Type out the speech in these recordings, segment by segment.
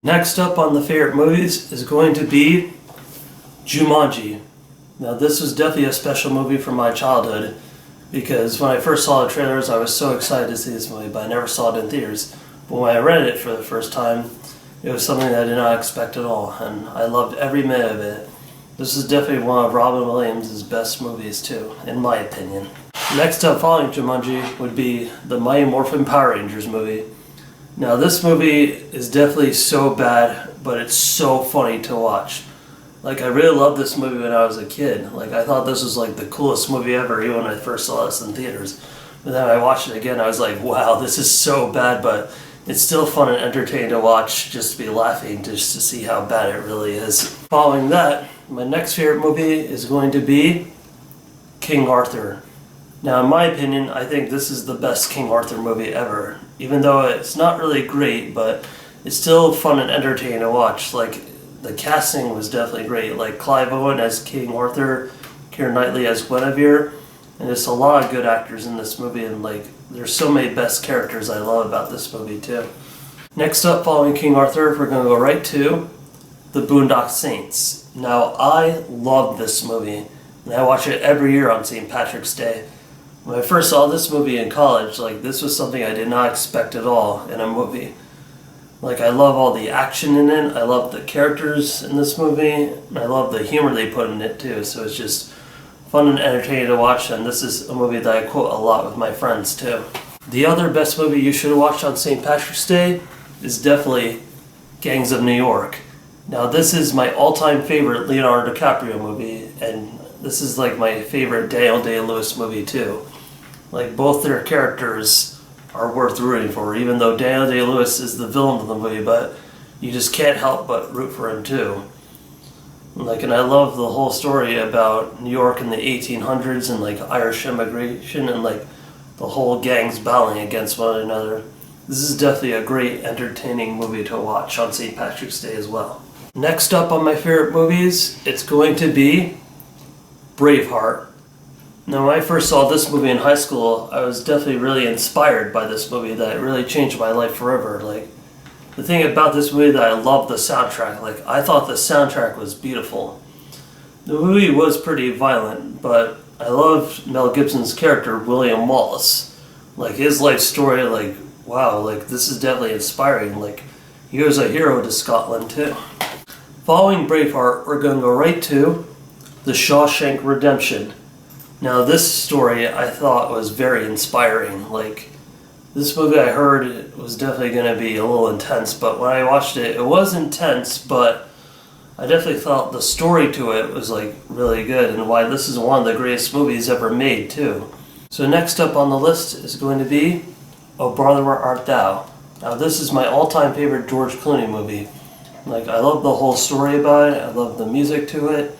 Next up on the favorite movies is going to be Jumanji. Now this was definitely a special movie from my childhood because when I first saw the trailers I was so excited to see this movie, but I never saw it in theaters. But when I read it for the first time, it was something that I did not expect at all, and I loved every minute of it. This is definitely one of Robin Williams' best movies too, in my opinion. Next up following Jumanji would be the Mighty Morphin Power Rangers movie. Now this movie is definitely so bad, but it's so funny to watch. Like I really loved this movie when I was a kid. Like I thought this was like the coolest movie ever, even when I first saw this in theaters. But then I watched it again, I was like, wow, this is so bad, but it's still fun and entertaining to watch, just to be laughing, just to see how bad it really is. Following that, my next favorite movie is going to be King Arthur. Now, in my opinion, I think this is the best King Arthur movie ever. Even though it's not really great, but it's still fun and entertaining to watch. Like, the casting was definitely great. Like, Clive Owen as King Arthur, Keira Knightley as Guinevere, and there's a lot of good actors in this movie, and like, there's so many best characters I love about this movie too. Next up, following King Arthur, we're going to go right to the Boondock Saints. Now, I love this movie, and I watch it every year on St. Patrick's Day. When I first saw this movie in college, like this was something I did not expect at all in a movie. Like I love all the action in it, I love the characters in this movie, and I love the humor they put in it too, so it's just fun and entertaining to watch, and this is a movie that I quote a lot with my friends too. The other best movie you should watch on St. Patrick's Day is definitely Gangs of New York. Now this is my all-time favorite Leonardo DiCaprio movie, and this is like my favorite Daniel Day-Lewis movie too. Like both their characters are worth rooting for, even though Daniel Day-Lewis is the villain of the movie, but you just can't help but root for him too. Like, and I love the whole story about New York in the 1800s and like Irish immigration and like the whole gangs battling against one another. This is definitely a great entertaining movie to watch on St. Patrick's Day as well. Next up on my favorite movies, it's going to be Braveheart. Now, when I first saw this movie in high school, I was definitely really inspired by this movie that it really changed my life forever. Like, the thing about this movie that I loved the soundtrack. Like, I thought the soundtrack was beautiful. The movie was pretty violent, but I loved Mel Gibson's character, William Wallace. Like, his life story, like, wow, like, this is definitely inspiring. Like, he was a hero to Scotland, too. Following Braveheart, we're going to go right to the Shawshank Redemption. Now this story I thought was very inspiring. Like this movie I heard it was definitely going to be a little intense, but when I watched it, it was intense, but I definitely felt the story to it was like really good and why this is one of the greatest movies ever made too. So next up on the list is going to be Oh Brother Where Art Thou. Now this is my all-time favorite George Clooney movie. Like I love the whole story about it, I love the music to it.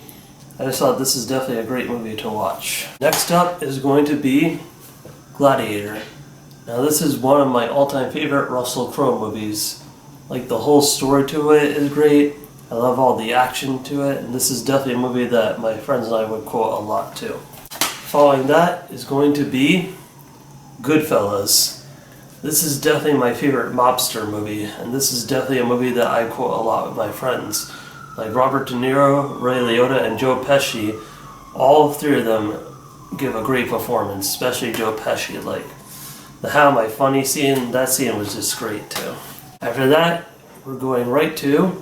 I just thought this is definitely a great movie to watch. Next up is going to be Gladiator. Now this is one of my all-time favorite Russell Crowe movies. Like the whole story to it is great. I love all the action to it, and this is definitely a movie that my friends and I would quote a lot too. Following that is going to be Goodfellas. This is definitely my favorite mobster movie, and this is definitely a movie that I quote a lot with my friends. Like Robert De Niro, Ray Liotta, and Joe Pesci, all three of them give a great performance, especially Joe Pesci. Like the How Am I Funny scene, that scene was just great too. After that, we're going right to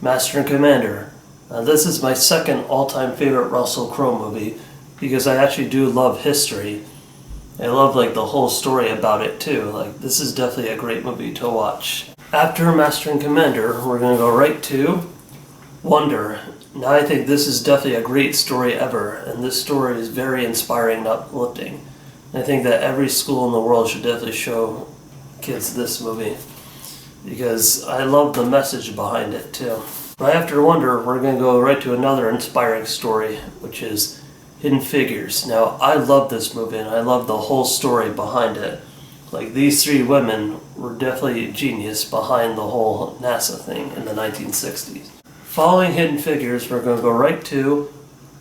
Master and Commander. Now this is my second all-time favorite Russell Crowe movie because I actually do love history. I love like the whole story about it too. Like this is definitely a great movie to watch. After Master and Commander, we're going to go right to Wonder. Now I think this is definitely a great story ever, and this story is very inspiring and uplifting. And I think that every school in the world should definitely show kids this movie because I love the message behind it too. Right after Wonder, we're going to go right to another inspiring story, which is Hidden Figures. Now I love this movie and I love the whole story behind it. Like these three women were definitely genius behind the whole NASA thing in the 1960s. Following Hidden Figures, we're going to go right to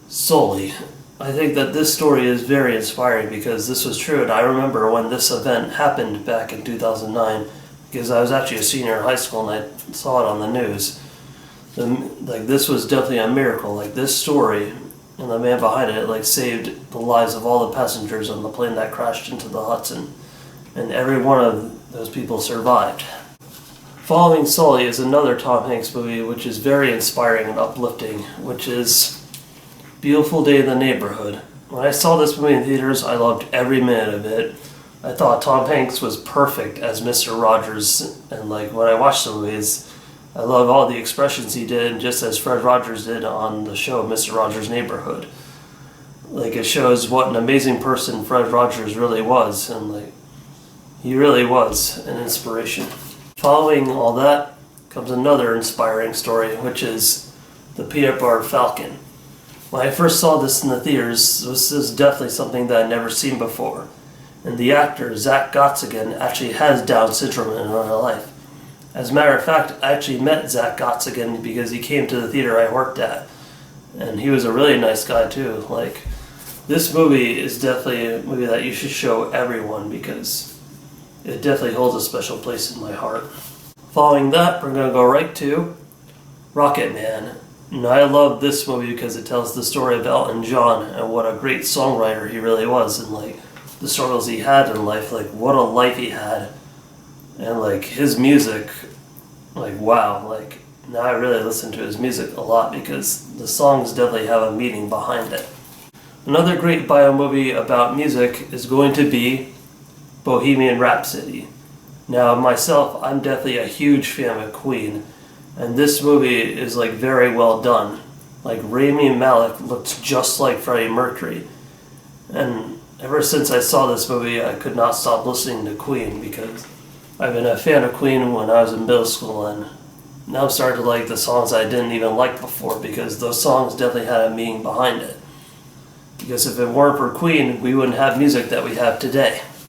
Sully. I think that this story is very inspiring because this was true, and I remember when this event happened back in 2009, because I was actually a senior in high school and I saw it on the news. This was definitely a miracle. Like, this story and the man behind it saved the lives of all the passengers on the plane that crashed into the Hudson, and every one of those people survived. Following Sully is another Tom Hanks movie which is very inspiring and uplifting, which is Beautiful Day in the Neighborhood. When I saw this movie in theaters, I loved every minute of it. I thought Tom Hanks was perfect as Mr. Rogers, and when I watched the movies, I love all the expressions he did, just as Fred Rogers did on the show Mr. Rogers' Neighborhood. It shows what an amazing person Fred Rogers really was, and he really was an inspiration. Following all that comes another inspiring story, which is the Peanut Butter Falcon. When I first saw this in the theaters, this is definitely something that I'd never seen before. And the actor, Zach Gottsagen, actually has Down syndrome in real life. As a matter of fact, I actually met Zach Gottsagen because he came to the theater I worked at. And he was a really nice guy too. This movie is definitely a movie that you should show everyone because it definitely holds a special place in my heart. Following that, we're going to go right to Rocketman. And I love this movie because it tells the story of Elton John and what a great songwriter he really was, and the struggles he had in life, what a life he had. And his music, wow, now I really listen to his music a lot because the songs definitely have a meaning behind it. Another great bio movie about music is going to be Bohemian Rhapsody. Now myself, I'm definitely a huge fan of Queen, and this movie is very well done. Rami Malek looks just like Freddie Mercury, and ever since I saw this movie, I could not stop listening to Queen because I've been a fan of Queen when I was in middle school, and now I'm starting to like the songs I didn't even like before because those songs definitely had a meaning behind it. Because if it weren't for Queen, we wouldn't have music that we have today.